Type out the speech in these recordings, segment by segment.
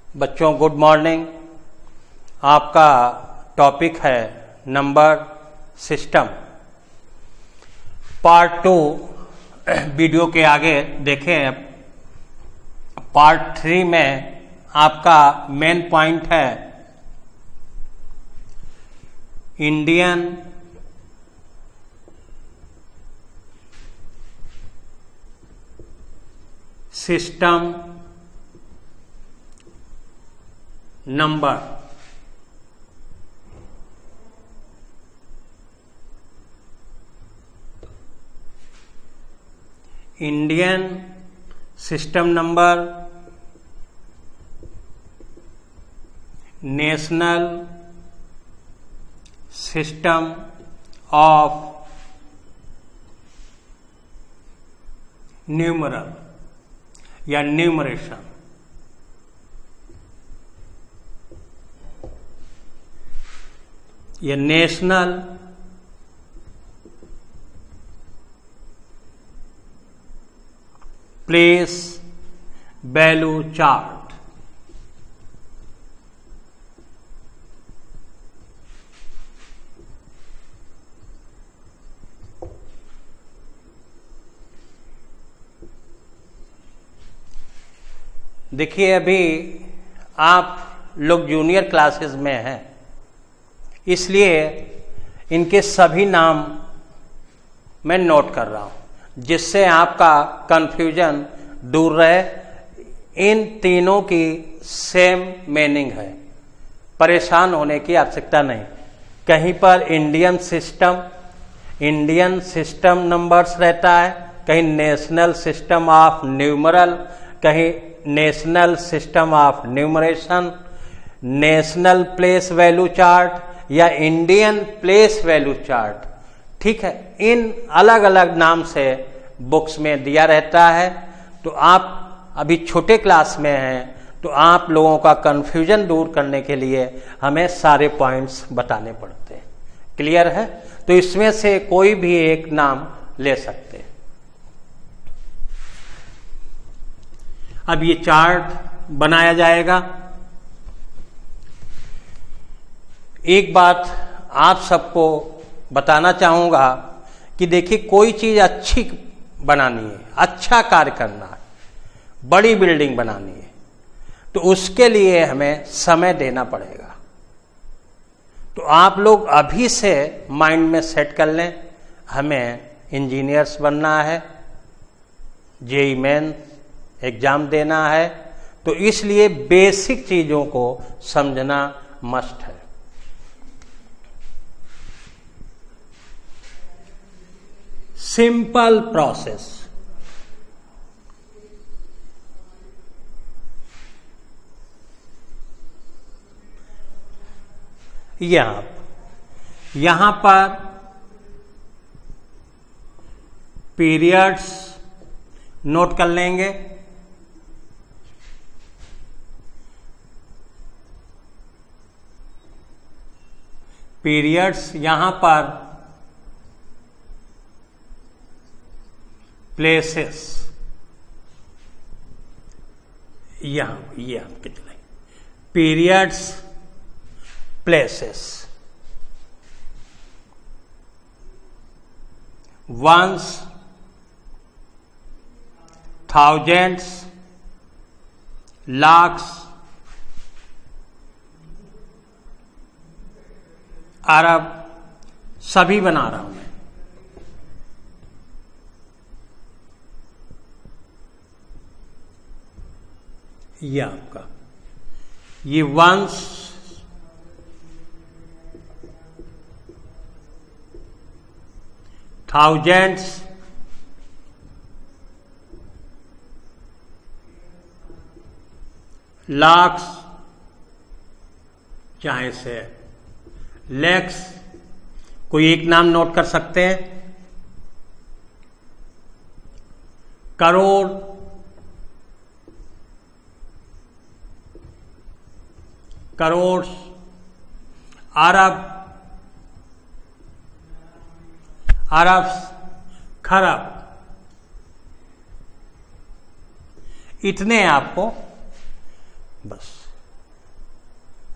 बच्चों good morning. आपका topic है नंबर सिस्टम। पार्ट 2 वीडियो के आगे देखें। पार्ट 3 में आपका मेन पॉइंट है Indian system number. Indian system number national system of numeral या न्यूमरेशन। ये नेशनल प्लेस वैल्यू चार्ट। देखिए, अभी आप लोग जूनियर क्लासेस में हैं, इसलिए इनके सभी नाम मैं नोट कर रहा हूं जिससे आपका कंफ्यूजन दूर रहे। इन तीनों की सेम मीनिंग है, परेशान होने की आवश्यकता नहीं। कहीं पर इंडियन सिस्टम नंबर्स रहता है, कहीं नेशनल सिस्टम ऑफ न्यूमरल, कहीं national system of numeration, national place value chart या इंडियन प्लेस वैल्यू चार्ट। ठीक है, इन अलग अलग नाम से बुक्स में दिया रहता है। तो आप अभी छोटे क्लास में हैं, तो आप लोगों का कंफ्यूजन दूर करने के लिए हमें सारे पॉइंट्स बताने पड़ते हैं। क्लियर है? तो इसमें से कोई भी एक नाम ले सकते हैं। अब ये चार्ट बनाया जाएगा। एक बात आप सबको बताना चाहूंगा कि देखिए, कोई चीज अच्छी बनानी है, अच्छा कार्य करना है, बड़ी बिल्डिंग बनानी है, तो उसके लिए हमें समय देना पड़ेगा। तो आप लोग अभी से माइंड में सेट कर लें, हमें इंजीनियर्स बनना है, जेईई मेन एग्जाम देना है, तो इसलिए बेसिक चीजों को समझना मस्ट है। Simple process. यहां पर पीरियड्स नोट कर लेंगे। पीरियड्स यहां पर प्लेसेस, ये आप कितने periods places, ones, thousands, lakhs, अरब, सभी बना रहा हूं मैं। ये आपका ये वंस, थाउजेंड्स, लाख्स, चाहे से लैक्स, कोई एक नाम नोट कर सकते हैं, करोड़, करोड़, अरब, अरब्स, खरब, इतने आपको बस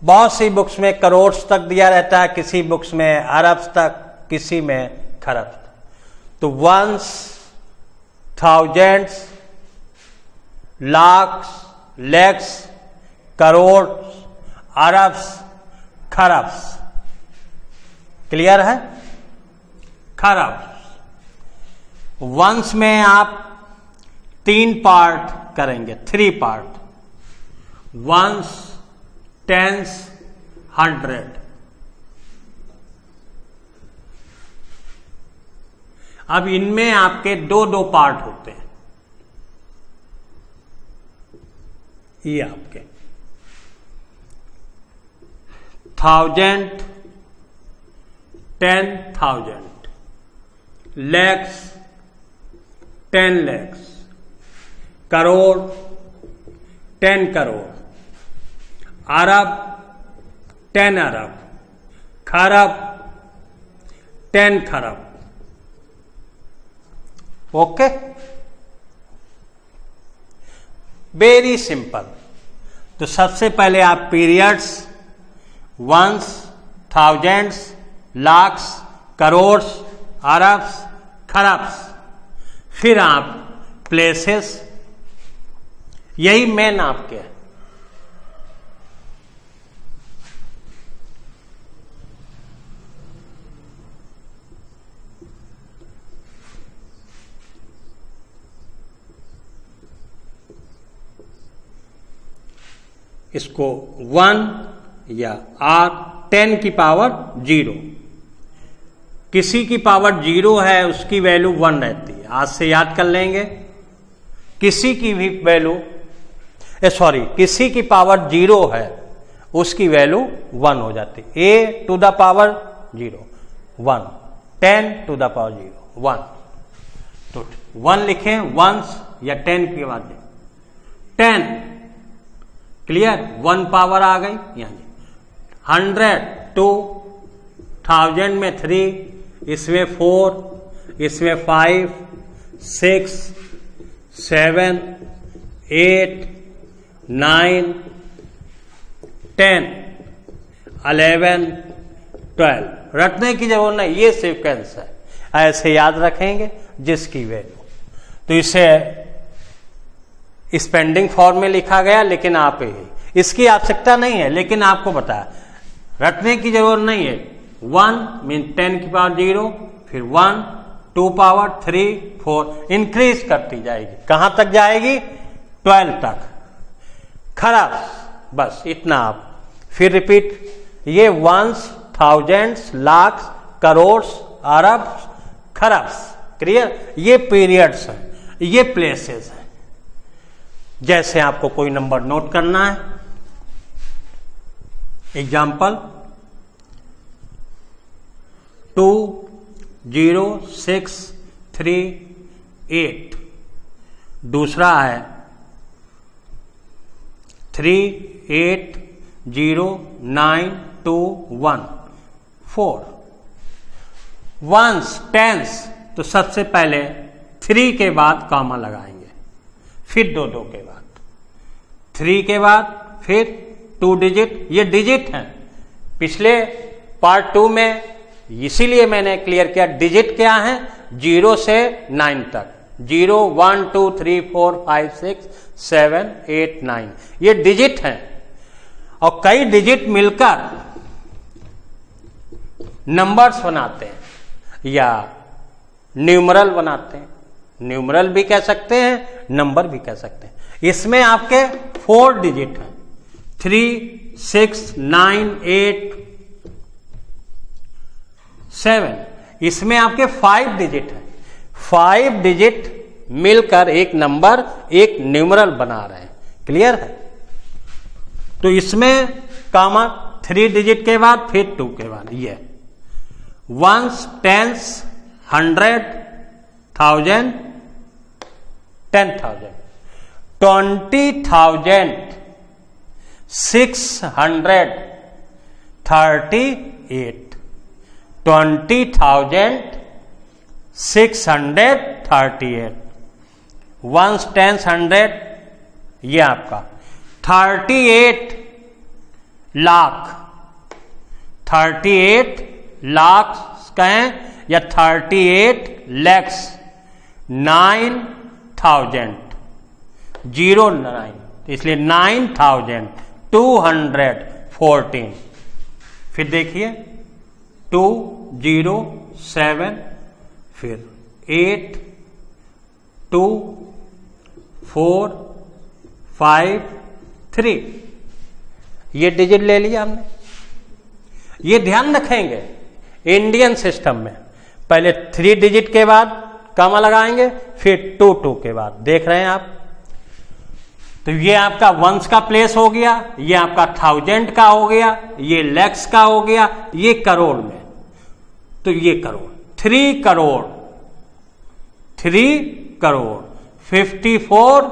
बहुत सी बुक्स में करोड़ तक दिया रहता है, किसी बुक्स में अरब तक, किसी में खरब तक। तो ones, thousands, lakhs, lakhs, crore, arabs, kharabs. Clear है? खरब्स। वंस में आप 3 पार्ट करेंगे, 3 पार्ट, वंस, टेंस, 100। अब इनमें आपके 2-2 पार्ट होते हैं। ये आपके 1000, 10,000, लैक्स, 10 लैक्स, करोड़, 10 करोड़, अरब, 10 अरब, खरब, 10 खरब। Okay, very simple. तो सबसे पहले आप periods, ones, thousands, lakhs, crores, arabs, kharabs, फिर आप प्लेसेस, यही मेन आपके है। इसको 1 या R 10 की पावर 0, किसी की पावर 0 है उसकी वैल्यू 1 रहती है। आज से याद कर लेंगे, किसी की भी वैल्यू किसी की पावर 0 है उसकी वैल्यू 1 हो जाती है। A to the power 0 1, 10 to the power 0 1। तो 1 लिखें, वंस या 10 की बाद 10। क्लियर? 1 पावर आ गई यहां। 100 2, 1000 में 3, इसमें 4, इसमें 5, 6, 7, 8, 9, 10, 11, 12। रटने की जरूरत नहीं, ये सीक्वेंस है, ऐसे याद रखेंगे जिसकी वैल्यू। तो इसे स्पेंडिंग फॉर्म में लिखा गया, लेकिन आप इसकी आवश्यकता नहीं है, लेकिन आपको बताया, रटने की जरूरत नहीं है। 1 मीन 10 की पावर 0, फिर 1, 2 पावर 3, 4, इंक्रीज करती जाएगी। कहां तक जाएगी? 12 तक। खराब, बस इतना आप फिर रिपीट। ये वंस, थाउजेंड्स, लाख्स, करोड़, अरब, खरब्स। क्लियर? ये पीरियड्स हैं, ये प्लेसेस हैं। जैसे आपको कोई नंबर नोट करना है, एग्जाम्पल 2, 0, 6, 3, 8। दूसरा है 3, 8, 0, 9, 2, 1, 4। वंस, टेंस, तो सबसे पहले 3 के बाद कॉमा लगाएंगे, फिर 2 के बाद 3 के बाद फिर 2 डिजिट। ये डिजिट हैं। पिछले पार्ट 2 में इसीलिए मैंने क्लियर किया, डिजिट क्या है? 0 से 9 तक। 0, 1, 2, 3, 4, 5, 6, 7, 8, 9, ये डिजिट हैं। और कई डिजिट मिलकर नंबर्स बनाते हैं या न्यूमरल बनाते हैं। न्यूमरल भी कह सकते हैं, नंबर भी कह सकते हैं। इसमें आपके 4 डिजिट हैं, 3, 6, 9, 8, 7। इसमें आपके 5 डिजिट है। 5 डिजिट मिलकर एक नंबर, एक न्यूमरल बना रहे हैं। क्लियर है? तो इसमें कामा 3 डिजिट के बाद फिर 2 के बाद ये वंस, टेंस, 100, 1000, 10,000, 20,000, 638, 20,000, 638। वंस, टेंस, 100, ये आपका 38 लाख, 38 लाख कहें या 38 लैक्स, 9,000, 09, इसलिए 9,214। फिर देखिए 207, फिर 8 2 4 5 3, ये डिजिट ले लिया हमने। ये ध्यान रखेंगे इंडियन सिस्टम में पहले 3 डिजिट के बाद कॉमा लगाएंगे, फिर 2 के बाद। देख रहे हैं आप? तो ये आपका वंस का प्लेस हो गया, ये आपका 1000 का हो गया, ये लैक्स का हो गया, ये करोड़ में। तो ये करोड़, 3 करोड़, 54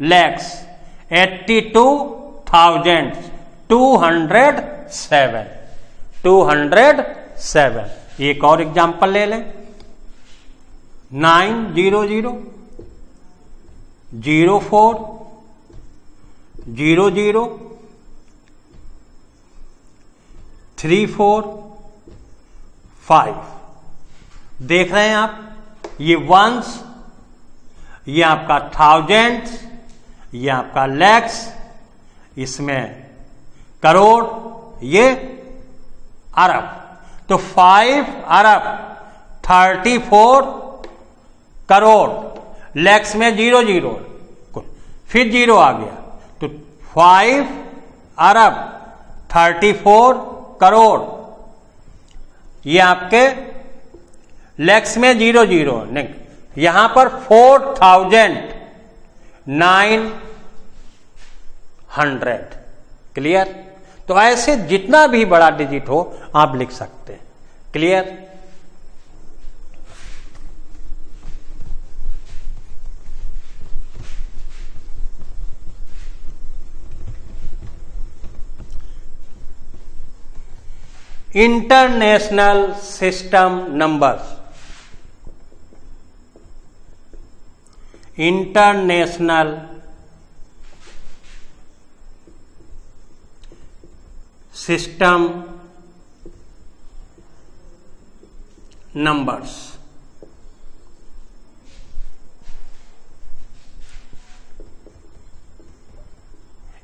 लैक्स, 82,207, 207। एक और एग्जांपल ले लें, 900 04 00 345। देख रहे हैं आप? ये वंस, ये आपका 1000, ये आपका लैक्स, इसमें करोड़, ये अरब। तो 5 अरब 34 करोड़, लैक्स में 00, फिर 0 आ गया, तो 5 अरब 34 करोड़, ये आपके लैक्स में 00 नहीं, यहां पर 4,900। क्लियर? तो ऐसे जितना भी बड़ा डिजिट हो आप लिख सकते हैं। Clear? International system numbers, international system numbers.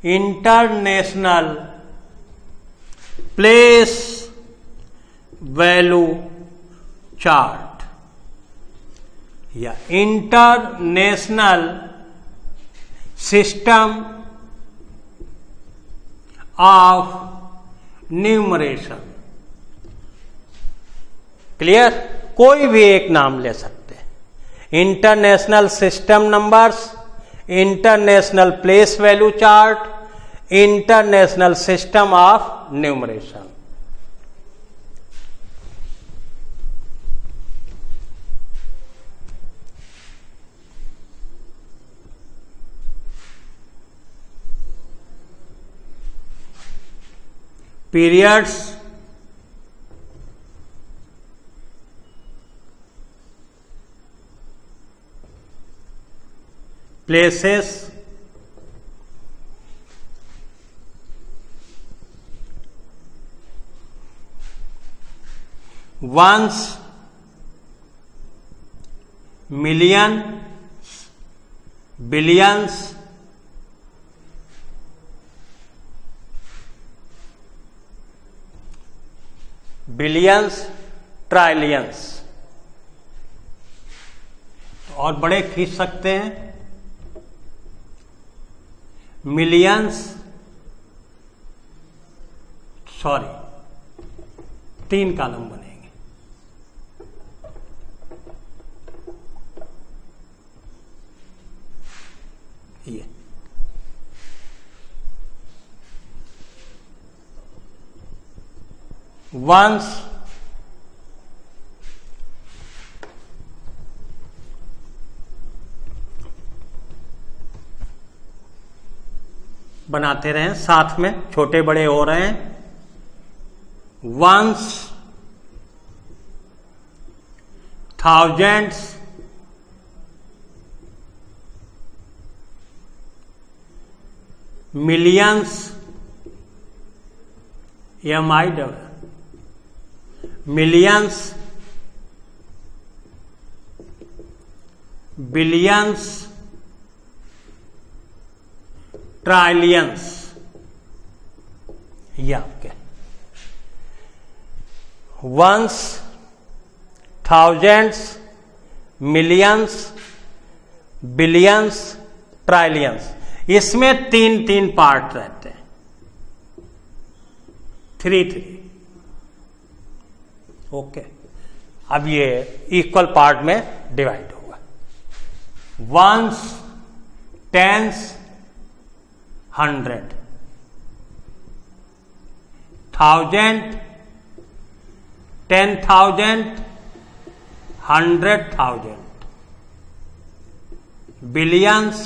International place value chart या international system of numeration. Clear? कोई भी एक नाम ले सकते हैं। International system numbers, international place value chart, international system of numeration. Periods, places, ones, million, billions, billions, trillions. और बड़े खींच सकते हैं, मिलियंस, सॉरी 3 कॉलम बनेंगे। ये वंस, बनाते रहें, साथ में छोटे बड़े हो रहे हैं। Ones, thousands, millions, millions, billions, trillions, ये आपके ones, thousands, millions, billions, trillions, इसमें 3 पार्ट रहते हैं, 3 ओके। अब ये इक्वल पार्ट में डिवाइड होगा, ones, tens, 100, thousand, 10,000, 100,000, billions,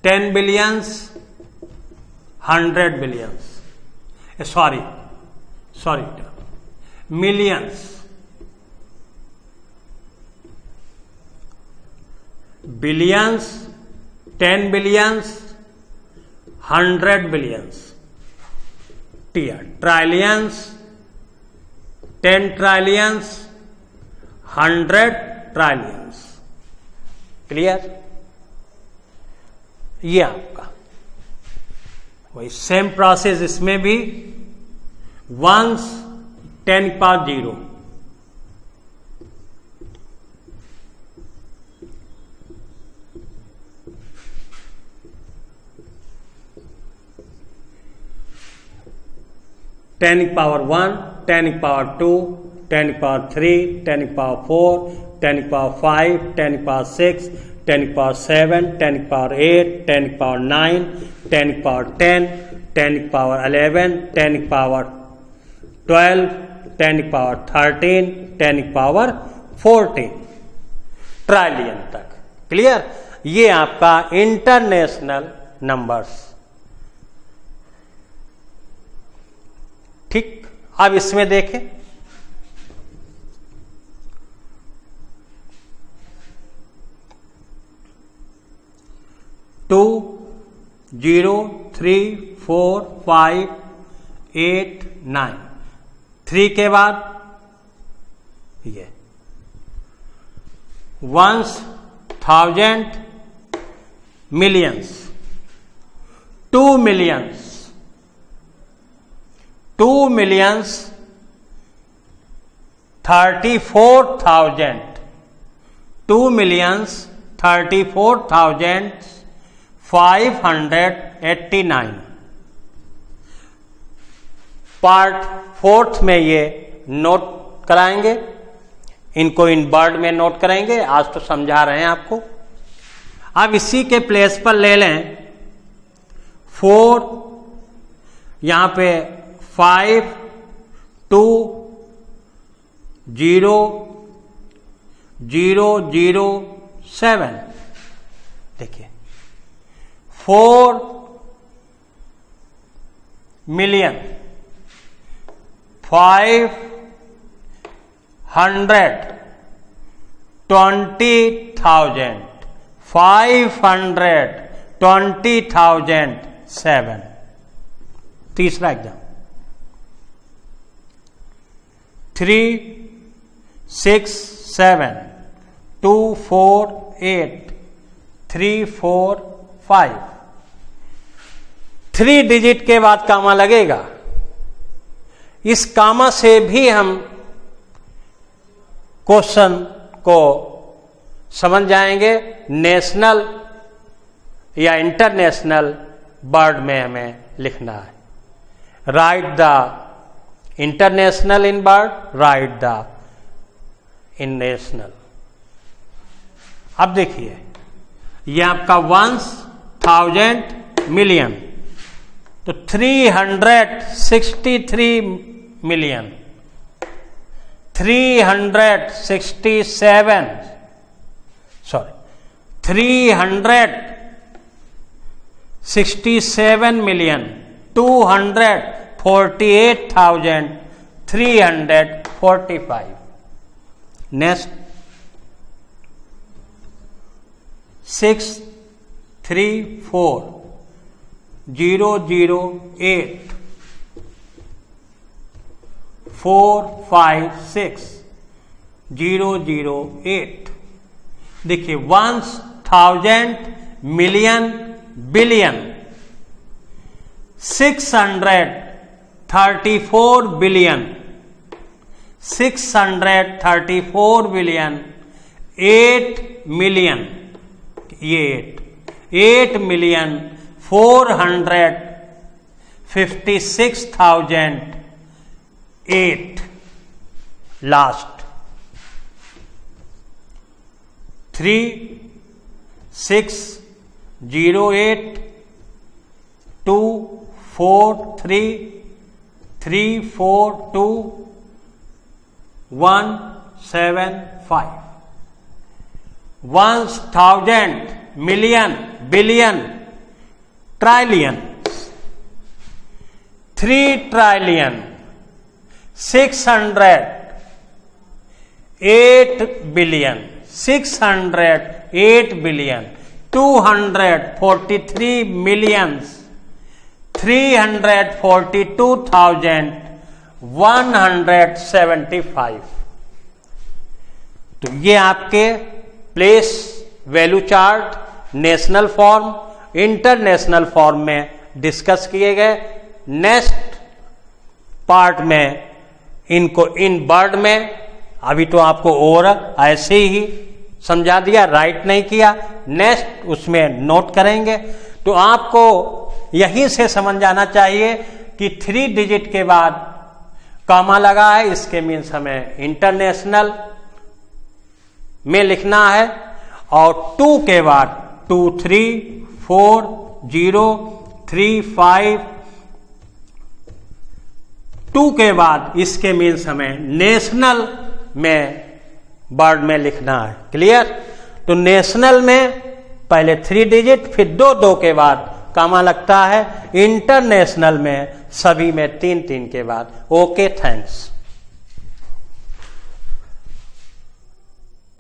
10 billions, 100 billions, sorry millions, billions, 10 billions, 100 billions, trillions, 10 trillions, 100 trillions, clear. ये आपका वही सेम प्रोसेस इसमें भी, ones 10 power 0, ten power 1, 10 power 2, 10 power 3, 10 power 4, 10 power 5, 10 power 6, 10 power 7, 10 power 8, 10 power 9, 10 power 10, 10 power 11, 10 power 12, 10 power 13, 10 power 14, ट्राइलियन तक, clear. ये आपका international numbers, ठीक। अब इसमें देखें, टू, 0, 3, 4, 5, 8, 9, 3 के बाद ये ones, thousand, millions, 2 millions, 2 millions 34,000, 2 millions 34,589। Part 4th में ये नोट कराएंगे, इनको इन वर्ड में नोट करेंगे, आज तो समझा रहे हैं आपको। अब इसी के प्लेस पर ले लें 4, यहां पे 5, 2, 0, 0, 0, 7, देखिए 4 मिलियन 520,000, 520,007। तीसरा एग्जाम 3, 6, 7, 2, 4, 8, 3, 4, 5, 3 डिजिट के बाद कामा लगेगा। इस कामा से भी हम क्वेश्चन को समझ जाएंगे। नेशनल या इंटरनेशनल वर्ड में हमें लिखना है। Right the international in word, right the in national. अब देखिए ये आपका वंस, थाउजेंड, मिलियन, तो 363 मिलियन, 367 मिलियन 248,345। नेक्स्ट 634 008 456 008। देखिए 1000 million billion 634 billion 634 billion 8 million, ये 8 million 456,008 last 3608 243 342 175 1000 million billion trillion 3 trillion 608 billion 608 billion 243 millions 342,175। तो ये आपके place value chart national form international form में डिस्कस किए गए। नेक्स्ट पार्ट में इनको इन वर्ड में, अभी तो आपको ओरल ऐसे ही समझा दिया, राइट नहीं किया, नेक्स्ट उसमें नोट करेंगे। तो आपको यहीं से समझ जाना चाहिए कि 3 डिजिट के बाद कॉमा लगा है, इसके मीन्स हमें इंटरनेशनल में लिखना है, और 2 के बाद 2 3 4 0 3 5 2 के बाद इसके मीन्स हमें नेशनल में वर्ड में लिखना है। क्लियर? तो नेशनल में पहले 3 डिजिट, फिर 2 के बाद कॉमा लगता है। इंटरनेशनल में सभी में 3 के बाद। Okay, thanks.